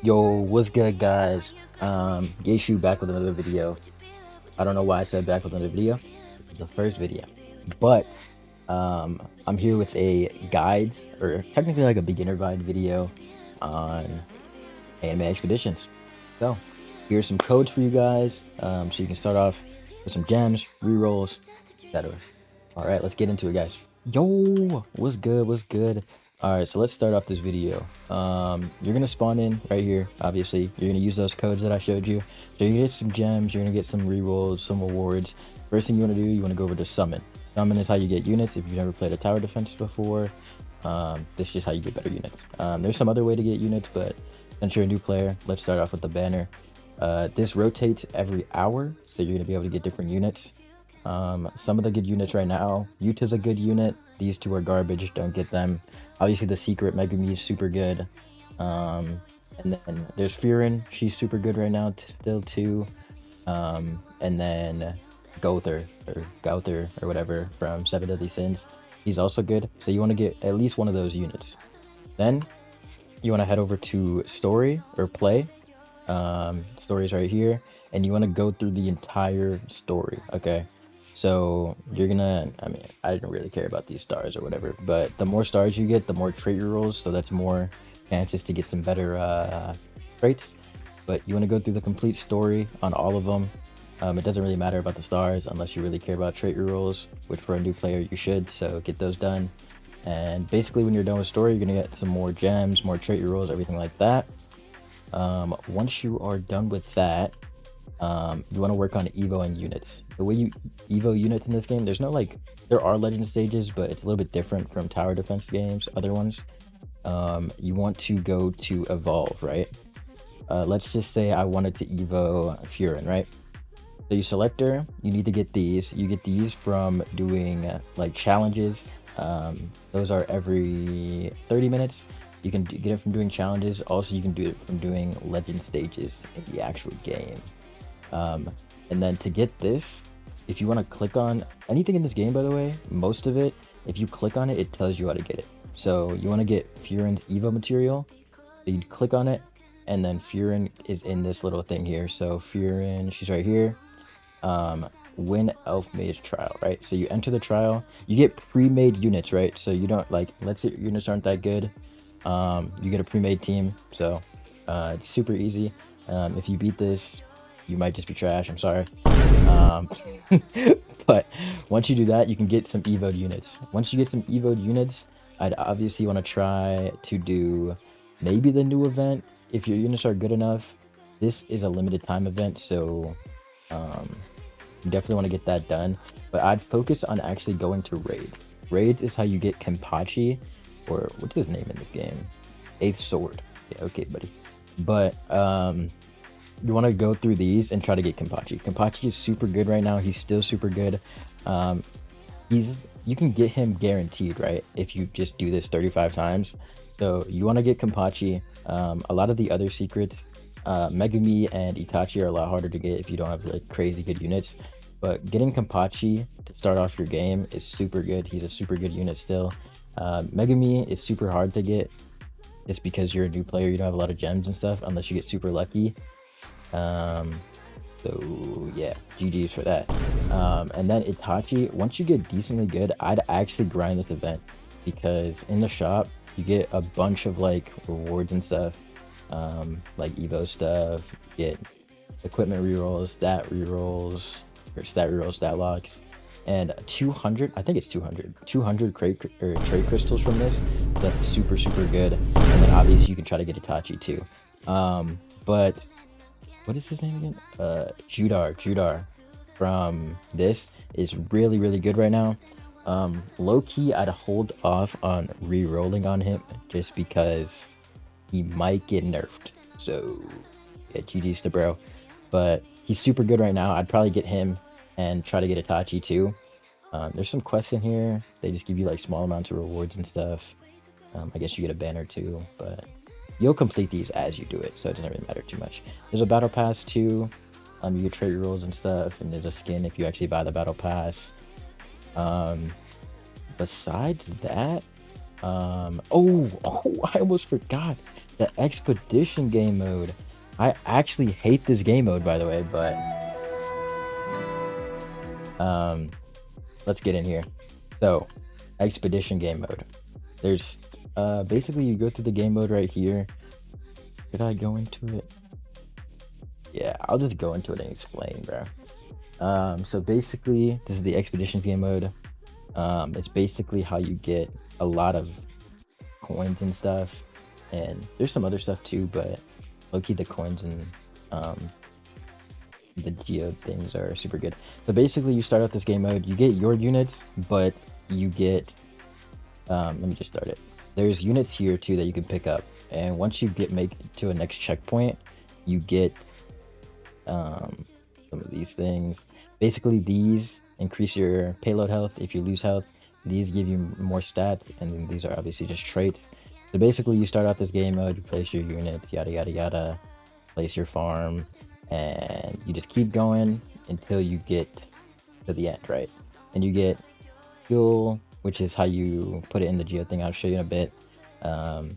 Yo, what's good, guys? LYeXiu back with another video. I don't know why I said back with another video. It's the first video, but I'm here with a guides, or technically like a beginner guide video on anime expeditions. So here's some codes for you guys, so you can start off with some gems, rerolls, etc. All right, let's get into it, guys. Yo, what's good? What's good? All right, so let's start off this video. You're gonna spawn in right here. Obviously, you're gonna use those codes that I showed you. So you're gonna get some gems. You're gonna get some rerolls, some awards. First thing you want to do, you want to go over to summon. Summon is how you get units. If you've never played a tower defense before, this is just how you get better units. There's some other way to get units, but since you're a new player, let's start off with the banner. This rotates every hour, so you're gonna be able to get different units. Some of the good units right now, Yuta's a good unit. These two are garbage, don't get them. Obviously the secret Megumi is super good. And then there's Furin, she's super good right now still too. And then Gother or whatever from Seven Deadly Sins, he's also good. So you want to get at least one of those units. Then you want to head over to story or play. Story's right here, and you want to go through the entire story. Okay, so you're gonna, I mean, I didn't really care about these stars or whatever, but the more stars you get, the more trait rolls, so that's more chances to get some better traits. But you want to go through the complete story on all of them. It doesn't really matter about the stars unless you really care about trait rolls, which for a new player you should, so get those done. And basically when you're done with story, you're gonna get some more gems, more trait rolls, everything like that. Once you are done with that, you want to work on evoing units. The way you evo units in this game, there's no like, there are legend stages, but it's a little bit different from tower defense games, other ones. You want to go to evolve, right? Let's just say I wanted to evo Furin, right? So you select her, you need to get these. You get these from doing like challenges. Those are every 30 minutes. You can get it from doing challenges. Also, you can do it from doing legend stages in the actual game. And then to get this, if you want to click on anything in this game, by the way, most of it, if you click on it, it tells you how to get it. So you want to get Furin's Evo material. So you click on it, and then Furin is in this little thing here. So Furin, she's right here. Win Elf Mage trial, right? So you enter the trial, you get pre-made units, right? So you don't like, let's say your units aren't that good. You get a pre-made team, so it's super easy. If you beat this, you might just be trash, I'm sorry. But once you do that, you can get some evoed units. Once you get some evoed units, I'd obviously want to try to do maybe the new event if your units are good enough. This is a limited time event, so you definitely want to get that done. But I'd focus on actually going to raid. Raid is how you get Kenpachi, or what's his name in the game? Eighth Sword. Yeah, okay, buddy. But you want to go through these and try to get Kenpachi. Kenpachi is super good right now. He's still super good. You can get him guaranteed, right? If you just do this 35 times. So you want to get Kenpachi. A lot of the other secrets, Megumi and Itachi are a lot harder to get if you don't have like crazy good units. But getting Kenpachi to start off your game is super good. He's a super good unit still. Megumi is super hard to get just because you're a new player. You don't have a lot of gems and stuff unless you get super lucky. So yeah, GG's for that. And then Itachi, once you get decently good, I'd actually grind this event because in the shop you get a bunch of like rewards and stuff, like Evo stuff, you get equipment rerolls, stat rerolls, or stat rerolls, stat locks, and 200, I think it's 200 trait crystals from this. That's super good. And then obviously you can try to get Itachi too. But what is his name again? Judar from this is really good right now. Low-key, I'd hold off on re-rolling on him just because he might get nerfed. So yeah, GG's to bro. But he's super good right now. I'd probably get him and try to get Itachi too. There's some quests in here. They just give you like small amounts of rewards and stuff. I guess you get a banner too, but you'll complete these as you do it, so it doesn't really matter too much. There's a battle pass too. You get trait rolls and stuff, and there's a skin if you actually buy the battle pass. Besides that, oh, I almost forgot. The expedition game mode. I actually hate this game mode, by the way, but let's get in here. So, expedition game mode. There's basically you go through the game mode right here. Did I go into it? Yeah, I'll just go into it and explain, bro. So basically, this is the expeditions game mode. It's basically how you get a lot of coins and stuff, and there's some other stuff too, but low-key the coins and the geo things are super good. So basically, you start out this game mode, you get your units, but you get let me just start it. There's units here too that you can pick up, and once you make it to a next checkpoint, you get some of these things. Basically, these increase your payload health if you lose health. These give you more stats, and then these are obviously just traits. So basically, you start out this game mode, you place your units, yada yada yada, place your farm, and you just keep going until you get to the end, right? And you get fuel, which is how you put it in the geo thing. I'll show you in a bit. Oh,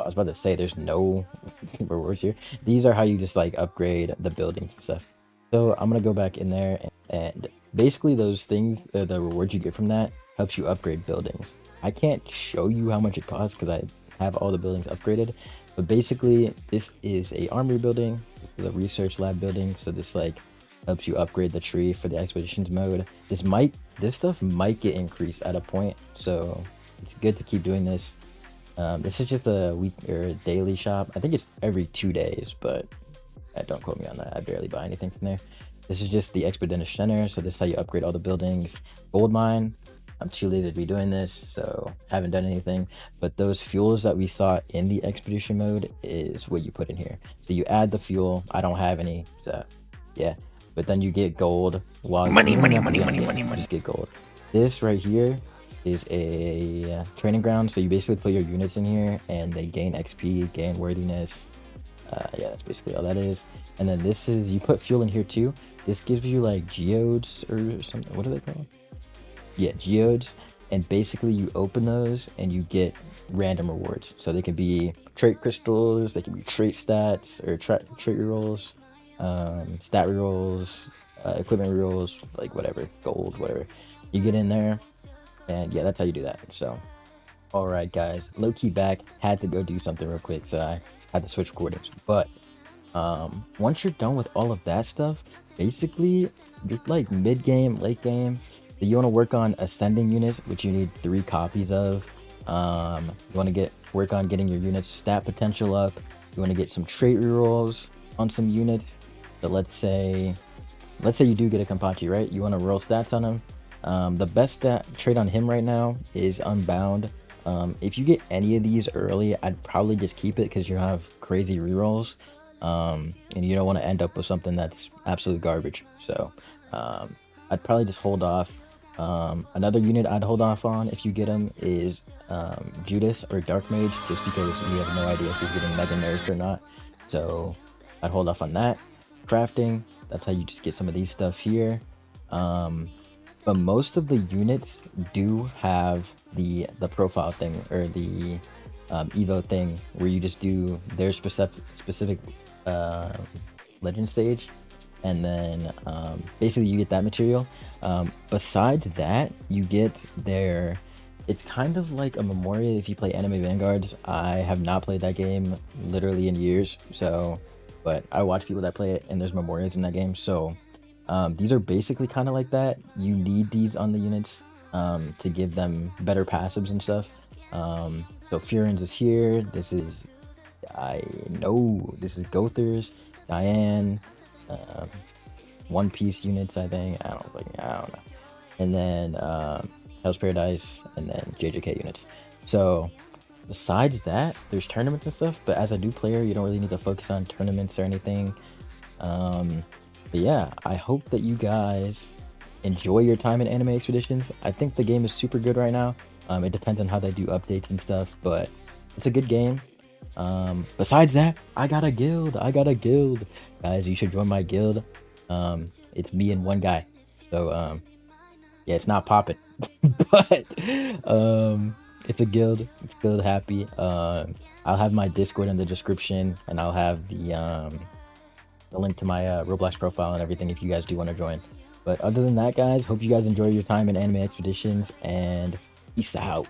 I was about to say there's no rewards here. These are how you just like upgrade the buildings and stuff. So I'm gonna go back in there, and basically those things, the rewards you get from that helps you upgrade buildings. I can't show you how much it costs because I have all the buildings upgraded, but basically this is a armory building, the research lab building. So this like helps you upgrade the tree for the expeditions mode. This stuff might get increased at a point, so it's good to keep doing this. This is just a week or a daily shop. I think it's every 2 days, but don't quote me on that. I barely buy anything from there. This is just the expedition center, so this is how you upgrade all the buildings. Gold mine. I'm too lazy to be doing this, so haven't done anything. But those fuels that we saw in the expedition mode is what you put in here. So you add the fuel. I don't have any, so yeah. But then you get gold while money. Just get gold. This right here is a training ground, so you basically put your units in here and they gain XP, gain worthiness. Yeah, that's basically all that is. And then this is, you put fuel in here too. This gives you like geodes or something. What are they called? Yeah, geodes. And basically you open those and you get random rewards. So they can be trait crystals, they can be trait stats or trait rerolls, stat rerolls, equipment rerolls, like whatever, gold, whatever. You get in there, and yeah, that's how you do that. So, all right, guys, low-key back, had to go do something real quick, so I had to switch recordings. But once you're done with all of that stuff, basically you're like mid-game, late game. So you want to work on ascending units, which you need 3 copies of. You want to work on getting your units stat potential up. You want to get some trait rerolls on some units. So let's say you do get a Kampachi, right? You want to roll stats on him. The best trait on him right now is Unbound. If you get any of these early, I'd probably just keep it because you have crazy rerolls, and you don't want to end up with something that's absolute garbage. So I'd probably just hold off. Another unit I'd hold off on if you get him is Judas or Dark Mage, just because we have no idea if he's getting mega nerfed or not. So I'd hold off on that. Crafting, that's how you just get some of these stuff here. But most of the units do have the profile thing, or the Evo thing, where you just do their specific legend stage, and then basically you get that material. Besides that, you get their, it's kind of like a memorial if you play Anime Vanguards. I have not played that game literally in years, so, but I watch people that play it, and there's memorials in that game. So these are basically kind of like that. You need these on the units to give them better passives and stuff. So Furins is here. This is, I know this is Gothers, Diane, One Piece units, I think. I don't know. And then Hell's Paradise, and then JJK units. So besides that, there's tournaments and stuff, but as a new player, you don't really need to focus on tournaments or anything. But yeah, I hope that you guys enjoy your time in Anime Expeditions. I think the game is super good right now. It depends on how they do updates and stuff, but it's a good game. Besides that, I got a guild. Guys, you should join my guild. It's me and one guy. So yeah, it's not popping, but it's a guild. It's guild happy. I'll have my Discord in the description, and I'll have the link to my Roblox profile and everything if you guys do want to join. But other than that, guys, hope you guys enjoy your time in Anime Expeditions, and peace out.